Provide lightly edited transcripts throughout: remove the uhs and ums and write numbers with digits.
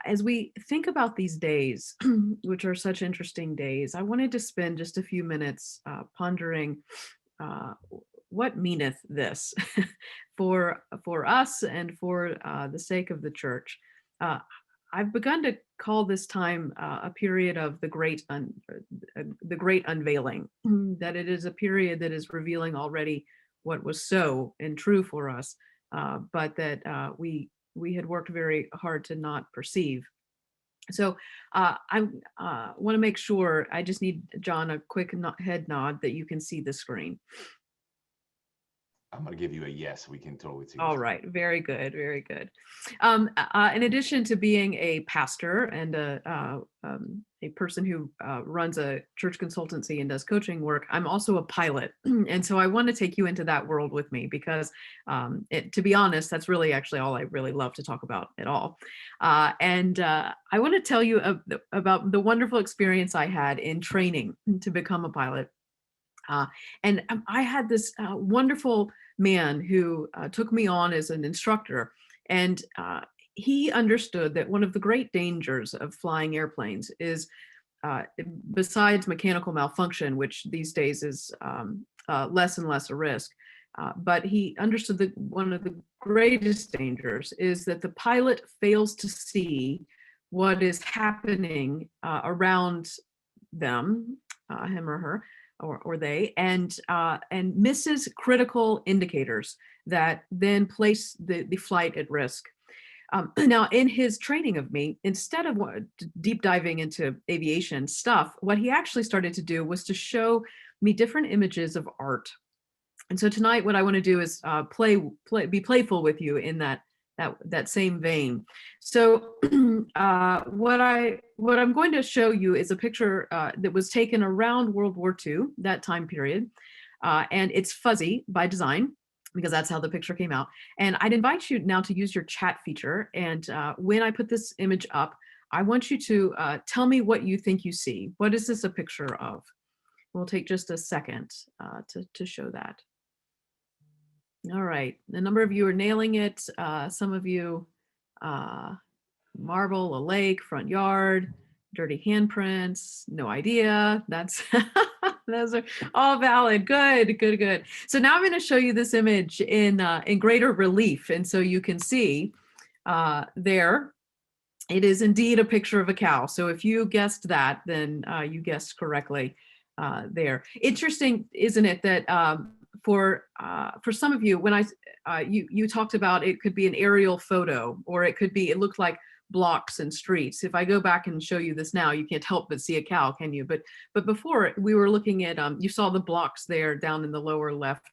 as we think about these days, which are such interesting days, I wanted to spend just a few minutes pondering uh, what meaneth this for us and for the sake of the church. Uh, I've begun to call this time a period of the great unveiling. That it is a period that is revealing already what was so and true for us, but that we had worked very hard to not perceive. So I want to make sure, I just need, John, a quick head nod that you can see the screen. I'm going to give you a yes. We can totally see All this. right, very good, very good. In addition to being a pastor and a person who runs a church consultancy and does coaching work, I'm also a pilot. And so I want to take you into that world with me because, to be honest, that's really actually all I really love to talk about at all. I want to tell you about the wonderful experience I had in training to become a pilot. I had this wonderful man who took me on as an instructor, and he understood that one of the great dangers of flying airplanes is, besides mechanical malfunction, which these days is less and less a risk, but he understood that one of the greatest dangers is that the pilot fails to see what is happening around them, him or her, or they, and misses critical indicators that then place the flight at risk. Now, in his training of me, instead of deep diving into aviation stuff, what he actually started to do was to show me different images of art. And so tonight, what I want to do is be playful with you in that same vein. So what I'm going to show you is a picture that was taken around World War II, that time period, and it's fuzzy by design because that's how the picture came out. And I'd invite you now to use your chat feature. And when I put this image up, I want you to tell me what you think you see. What is this a picture of? We'll take just a second to show that. All right, a number of you are nailing it. Some of you, marble, a lake, front yard, dirty handprints, no idea. That's those are all valid. Good, good, good. So now I'm going to show you this image in greater relief, and so you can see there. It is indeed a picture of a cow. So if you guessed that, then you guessed correctly there. Interesting, isn't it, that for some of you, when you talked about it could be an aerial photo, or it looked like blocks and streets. If I go back and show you this now, you can't help but see a cow, can you? But before, we were looking at, you saw the blocks there down in the lower left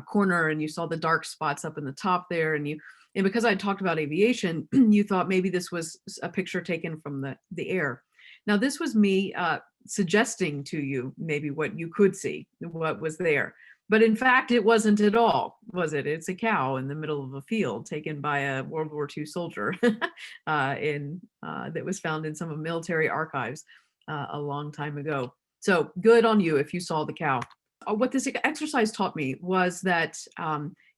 corner, and you saw the dark spots up in the top there, and because I talked about aviation, you thought maybe this was a picture taken from the air. Now, this was me suggesting to you maybe what you could see, what was there. But in fact, it wasn't at all, was it? It's a cow in the middle of a field taken by a World War II soldier that was found in some military archives a long time ago. So good on you if you saw the cow. What this exercise taught me was that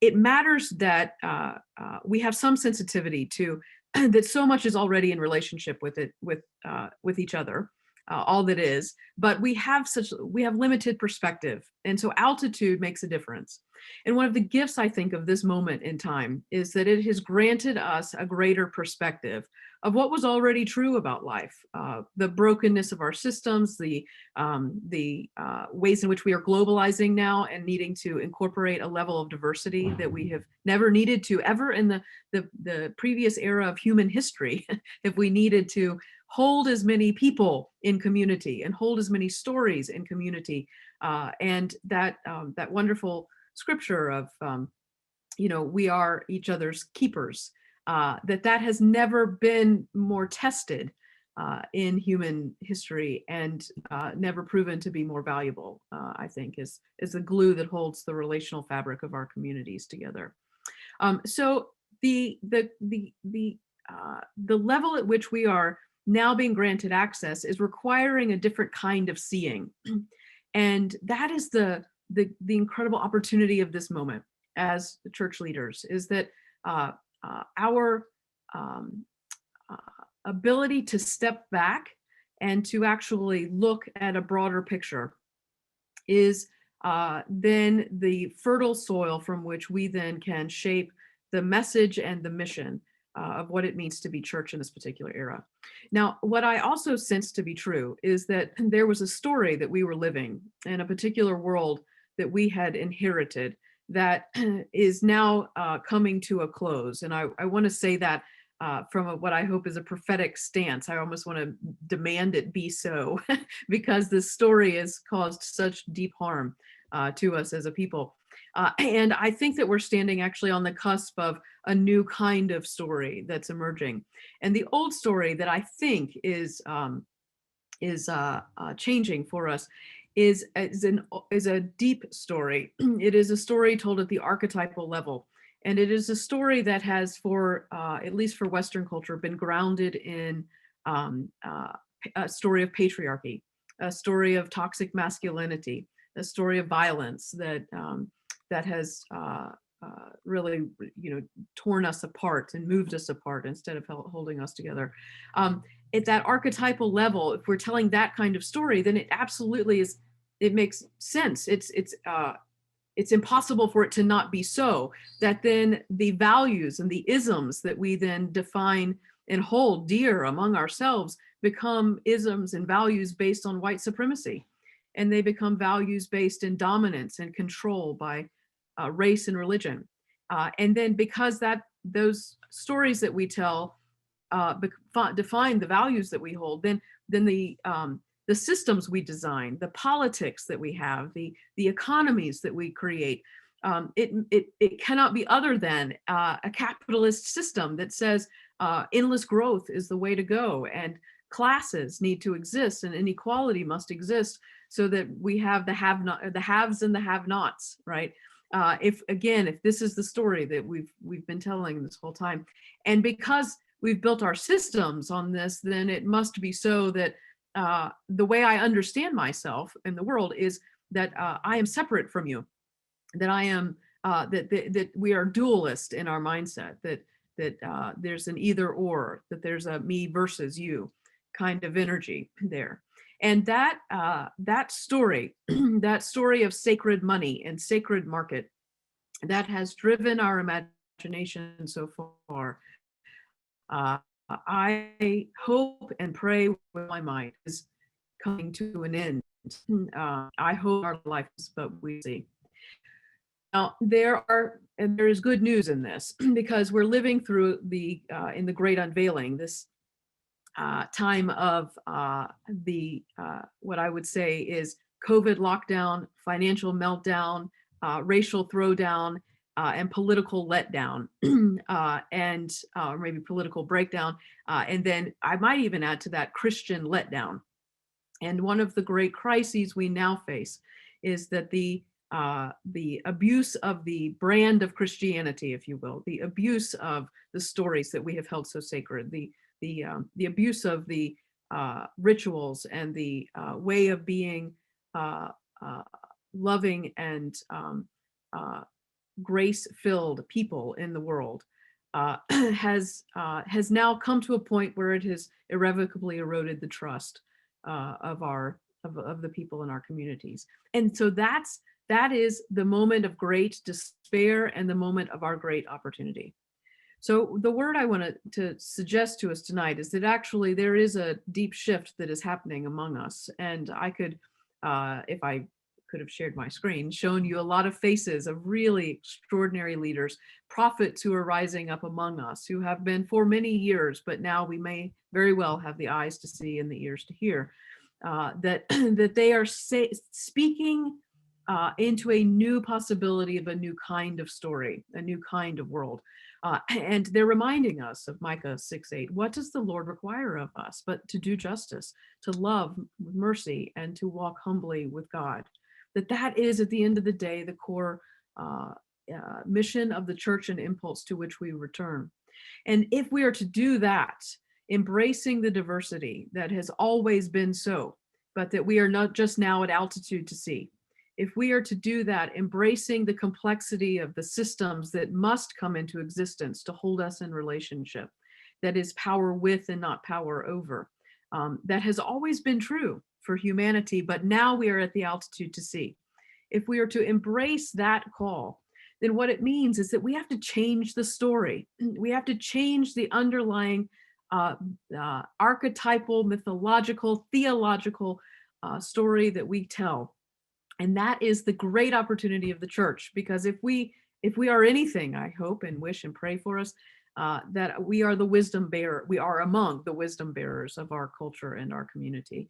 it matters that we have some sensitivity to that. So much is already in relationship with each other. All that is, but we have limited perspective, and so altitude makes a difference. And one of the gifts, I think, of this moment in time is that it has granted us a greater perspective of what was already true about life, the brokenness of our systems, the ways in which we are globalizing now and needing to incorporate a level of diversity that we have never needed to ever in the previous era of human history. If we needed to hold as many people in community and hold as many stories in community, and that wonderful scripture of we are each other's keepers, that has never been more tested in human history, and never proven to be more valuable, I think, is the glue that holds the relational fabric of our communities together. So the level at which we are now being granted access is requiring a different kind of seeing. And that is the incredible opportunity of this moment as church leaders, is that our ability to step back and to actually look at a broader picture is then the fertile soil from which we then can shape the message and the mission of what it means to be church in this particular era. Now, what I also sense to be true is that there was a story that we were living in a particular world that we had inherited that is now coming to a close. And I want to say that from what I hope is a prophetic stance. I almost want to demand it be so because this story has caused such deep harm to us as a people. And I think that we're standing actually on the cusp of a new kind of story that's emerging. And the old story that I think is changing for us is a deep story. It is a story told at the archetypal level. And it is a story that has, for at least for Western culture, been grounded in a story of patriarchy, a story of toxic masculinity, a story of violence that has really, torn us apart and moved us apart instead of holding us together. At that archetypal level, if we're telling that kind of story, then it absolutely is. It makes sense. It's impossible for it to not be so, that then the values and the isms that we then define and hold dear among ourselves become isms and values based on white supremacy. And they become values based in dominance and control by race and religion. And then because those stories that we tell define the values that we hold, then the systems we design, the politics that we have, the economies that we create, it cannot be other than a capitalist system that says endless growth is the way to go, and classes need to exist, and inequality must exist, so that we have the haves and the have-nots, right? If this is the story that we've been telling this whole time, and because we've built our systems on this, then it must be so that the way I understand myself in the world is that I am separate from you, that I am that we are dualist in our mindset, that there's an either or, that there's a me versus you kind of energy there. And that story, that story of sacred money and sacred market, that has driven our imagination so far. I hope and pray with my mind is coming to an end. I hope our life is, but we see. Now there is good news in this because we're living through in the Great Unveiling, this time of what I would say is COVID lockdown, financial meltdown, racial throwdown, and political letdown, and maybe political breakdown. And then I might even add to that Christian letdown. And one of the great crises we now face is that the abuse of the brand of Christianity, if you will, the abuse of the stories that we have held so sacred, the abuse of the rituals and the way of being loving and grace-filled people in the world has now come to a point where it has irrevocably eroded the trust of the people in our communities. And so that is the moment of great despair and the moment of our great opportunity. So the word I want to suggest to us tonight is that actually there is a deep shift that is happening among us. And I could, if I could have shared my screen, shown you a lot of faces of really extraordinary leaders, prophets who are rising up among us, who have been for many years, but now we may very well have the eyes to see and the ears to hear, that they are speaking into a new possibility of a new kind of story, a new kind of world. And they're reminding us of Micah 6:8. What does the Lord require of us but to do justice, to love with mercy, and to walk humbly with God? That is, at the end of the day, the core mission of the church and impulse to which we return. And if we are to do that, embracing the diversity that has always been so, but that we are not just now at altitude to see, if we are to do that, embracing the complexity of the systems that must come into existence to hold us in relationship, that is power with and not power over. That has always been true for humanity, but now we are at the altitude to see. If we are to embrace that call, then what it means is that we have to change the story. We have to change the underlying archetypal, mythological, theological story that we tell. And that is the great opportunity of the church, because if we are anything, I hope and wish and pray for us, that we are the wisdom bearer. We are among the wisdom bearers of our culture and our community.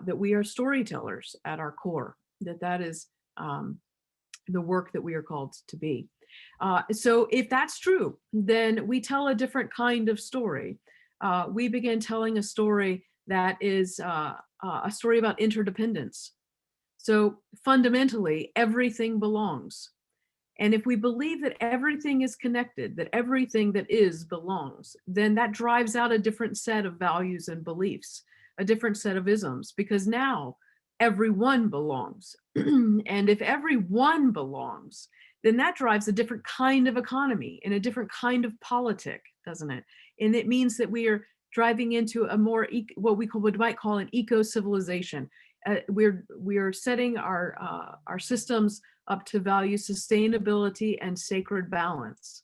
That we are storytellers at our core. That is the work that we are called to be. So if that's true, then we tell a different kind of story. We begin telling a story that is a story about interdependence. So fundamentally, everything belongs. And if we believe that everything is connected, that everything that is belongs, then that drives out a different set of values and beliefs, a different set of isms, because now everyone belongs. And if everyone belongs, then that drives a different kind of economy and a different kind of politic, doesn't it? And it means that we are driving into a more what we might call an eco-civilization. We are setting our systems up to value sustainability and sacred balance.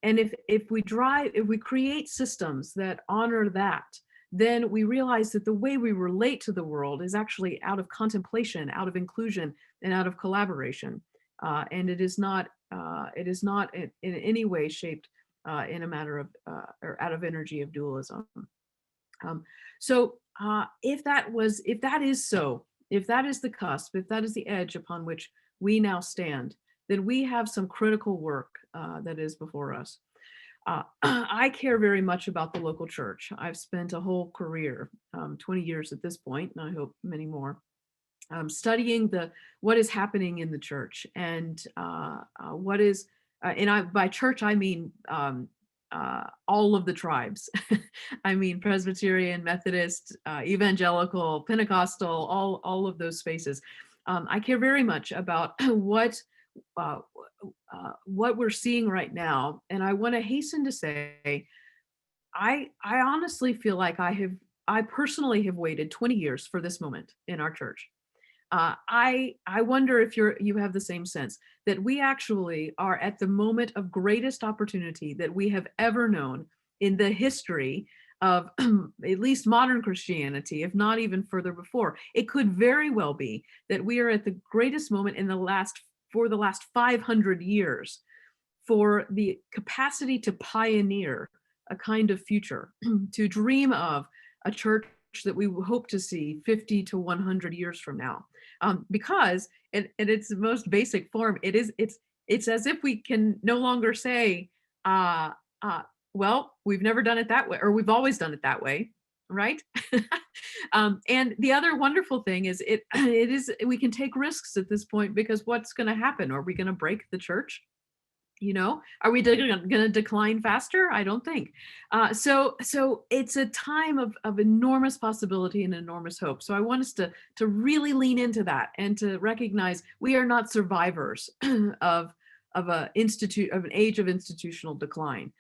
And if we create systems that honor that, then we realize that the way we relate to the world is actually out of contemplation, out of inclusion, and out of collaboration. And it is not in any way shaped in a matter of or out of energy of dualism. So if that is so, if that is the cusp, if that is the edge upon which we now stand, then we have some critical work that is before us. I care very much about the local church. I've spent a whole career, 20 years at this point, and I hope many more, studying what is happening in the church, and what is, by church I mean all of the tribes. I mean Presbyterian, Methodist, Evangelical, Pentecostal, all of those spaces. I care very much about what we're seeing right now, and I want to hasten to say, I honestly feel like I personally have waited 20 years for this moment in our church. I wonder if you have the same sense that we actually are at the moment of greatest opportunity that we have ever known in the history of at least modern Christianity, if not even further before. It could very well be that we are at the greatest moment for the last 500 years for the capacity to pioneer a kind of future, to dream of a church that we hope to see 50 to 100 years from now. Because in its most basic form, it's as if we can no longer say, well, we've never done it that way, or we've always done it that way, right? And the other wonderful thing is we can take risks at this point, because what's going to happen? Are we going to break the church? Are we going to decline faster? I don't think. So it's a time of enormous possibility and enormous hope. So I want us to really lean into that and to recognize we are not survivors of an age of institutional decline.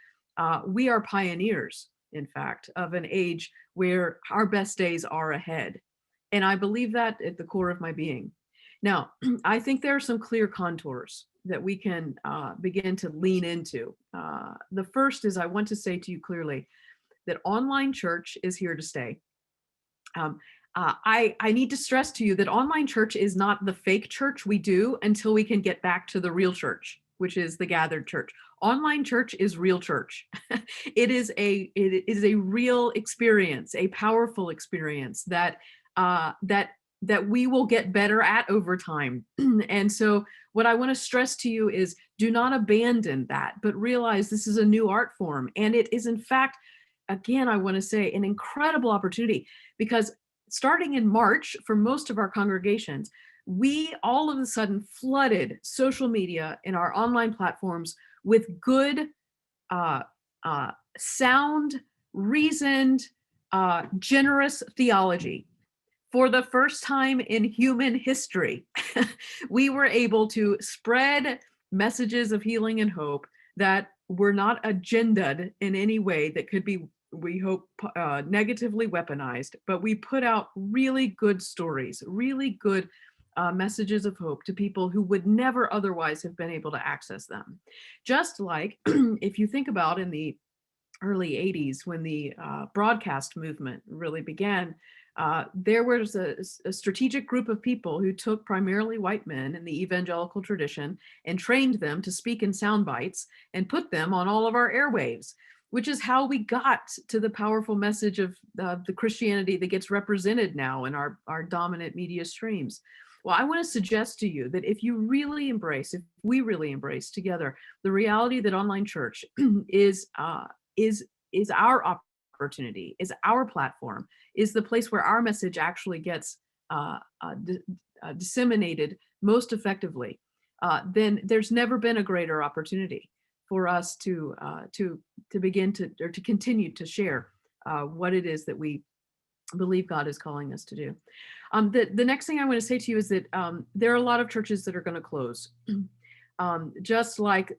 We are pioneers, in fact, of an age where our best days are ahead. And I believe that at the core of my being. Now, I think there are some clear contours that we can begin to lean into. The first is, I want to say to you clearly that online church is here to stay. I need to stress to you that online church is not the fake church we do until we can get back to the real church, which is the gathered church. Online church is real church. It is a real experience, a powerful experience that we will get better at over time. And so what I want to stress to you is, do not abandon that, but realize this is a new art form. And it is, in fact, again, I want to say, an incredible opportunity, because starting in March, for most of our congregations, we all of a sudden flooded social media and our online platforms with good, sound, reasoned, generous theology. For the first time in human history, we were able to spread messages of healing and hope that were not agendaed in any way that could be, we hope, negatively weaponized, but we put out really good stories, really good messages of hope to people who would never otherwise have been able to access them. Just like if you think about in the early 80s when the broadcast movement really began, there was a strategic group of people who took primarily white men in the evangelical tradition and trained them to speak in sound bites and put them on all of our airwaves, which is how we got to the powerful message of the Christianity that gets represented now in our dominant media streams. Well, I want to suggest to you that if we really embrace together the reality that online church is our opportunity, is our platform, is the place where our message actually gets disseminated most effectively, then there's never been a greater opportunity for us to begin to, or to continue to share what it is that we believe God is calling us to do. The next thing I want to say to you is that there are a lot of churches that are going to close. Just like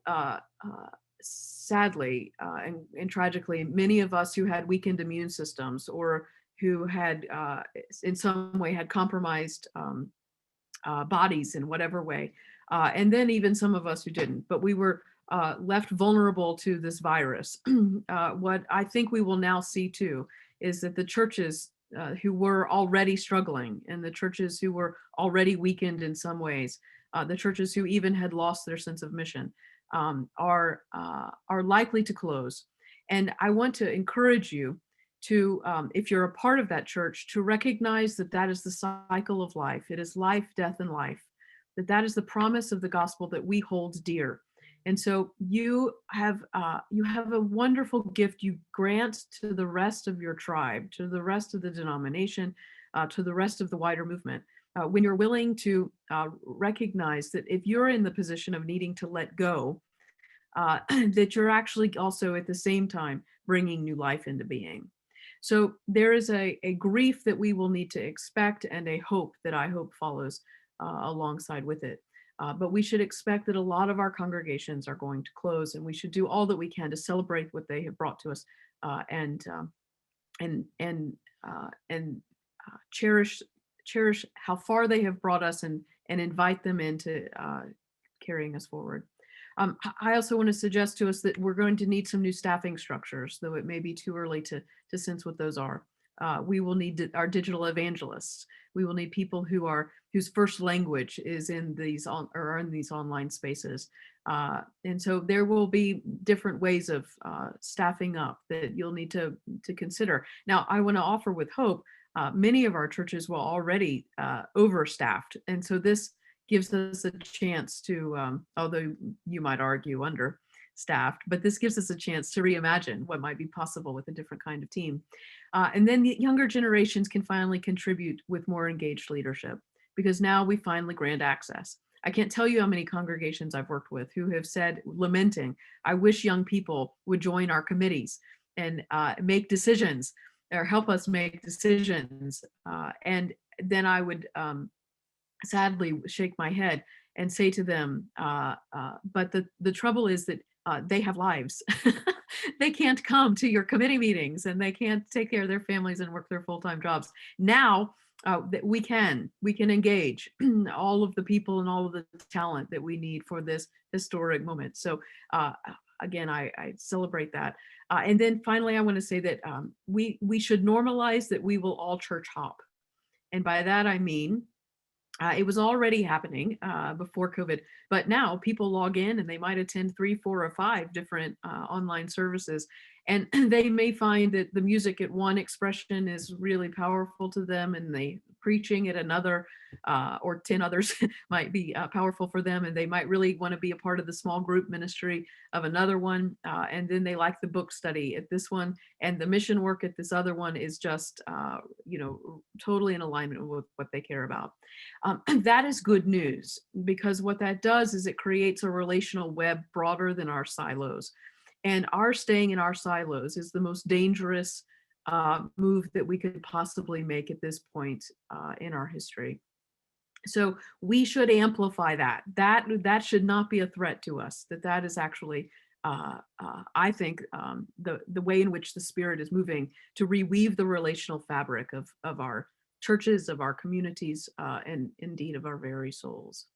sadly and tragically, many of us who had weakened immune systems or who had in some way had compromised bodies in whatever way, and then even some of us who didn't, but we were left vulnerable to this virus. What I think we will now see too is that the churches who were already struggling and the churches who were already weakened in some ways, the churches who even had lost their sense of mission, are likely to close. And I want to encourage you to, if you're a part of that church, to recognize that that is the cycle of life. It is life, death, and life. That is the promise of the gospel that we hold dear. And so you have a wonderful gift you grant to the rest of your tribe, to the rest of the denomination, to the rest of the wider movement. When you're willing to recognize that if you're in the position of needing to let go, that you're actually also at the same time bringing new life into being. So there is a grief that we will need to expect and a hope that I hope follows alongside with it. But we should expect that a lot of our congregations are going to close, and we should do all that we can to celebrate what they have brought to us and cherish how far they have brought us and invite them into carrying us forward. I also want to suggest to us that we're going to need some new staffing structures, though it may be too early to sense what those are. We will need our digital evangelists. We will need people whose first language is in these online spaces. And so there will be different ways of staffing up that you'll need to consider. Now, I want to offer with hope, many of our churches were already overstaffed. And so this gives us a chance to, although you might argue understaffed, but this gives us a chance to reimagine what might be possible with a different kind of team. And then the younger generations can finally contribute with more engaged leadership, because now we finally grant access. I can't tell you how many congregations I've worked with who have said, lamenting, I wish young people would join our committees and make decisions or help us make decisions. And then I would sadly shake my head and say to them, but the trouble is that they have lives. They can't come to your committee meetings and they can't take care of their families and work their full-time jobs. Now we can engage all of the people and all of the talent that we need for this historic moment. So again, I celebrate that. And then finally, I want to say that we should normalize that we will all church hop. And by that, I mean, it was already happening before COVID, but now people log in and they might attend 3, 4, or 5 different online services. And they may find that the music at one expression is really powerful to them, and they preaching at another or 10 others might be powerful for them, and they might really want to be a part of the small group ministry of another one. And then they like the book study at this one, and the mission work at this other one is just totally in alignment with what they care about. That is good news, because what that does is it creates a relational web broader than our silos. And our staying in our silos is the most dangerous move that we could possibly make at this point in our history. So we should amplify that. That should not be a threat to us, that is actually I think the way in which the Spirit is moving to reweave the relational fabric of our churches, of our communities, and indeed of our very souls.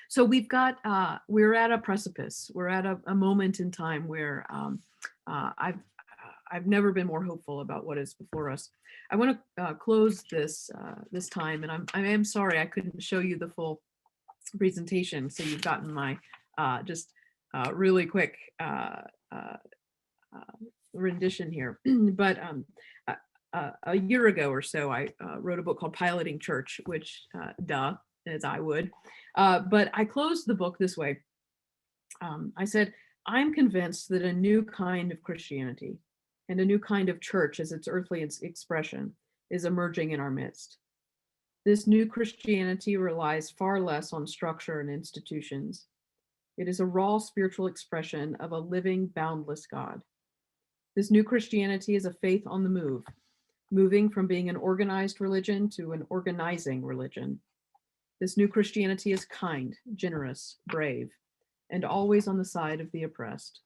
So we're at a precipice. We're at a moment in time where I've never been more hopeful about what is before us. I want to close this time, and I am sorry I couldn't show you the full presentation, so you've gotten my just really quick rendition here. But a year ago or so, I wrote a book called Piloting Church, which, as I would. But I closed the book this way. I said, I'm convinced that a new kind of Christianity and a new kind of church as its earthly expression is emerging in our midst. This new Christianity relies far less on structure and institutions. It is a raw spiritual expression of a living, boundless God. This new Christianity is a faith on the move, moving from being an organized religion to an organizing religion. This new Christianity is kind, generous, brave, and always on the side of the oppressed.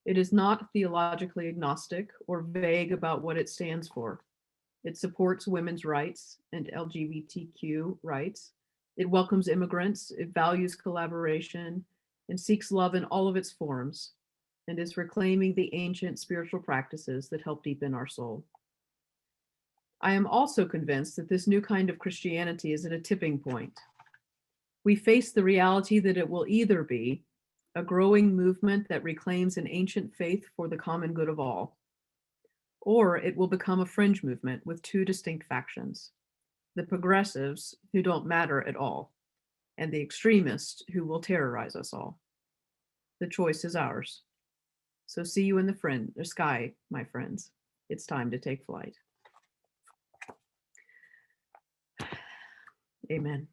It is not theologically agnostic or vague about what it stands for. It supports women's rights and LGBTQ rights. It welcomes immigrants, it values collaboration, and seeks love in all of its forms, and is reclaiming the ancient spiritual practices that help deepen our soul. I am also convinced that this new kind of Christianity is at a tipping point. We face the reality that it will either be a growing movement that reclaims an ancient faith for the common good of all, or it will become a fringe movement with two distinct factions: the progressives, who don't matter at all, and the extremists, who will terrorize us all. The choice is ours. So see you in the sky, my friends. It's time to take flight. Amen.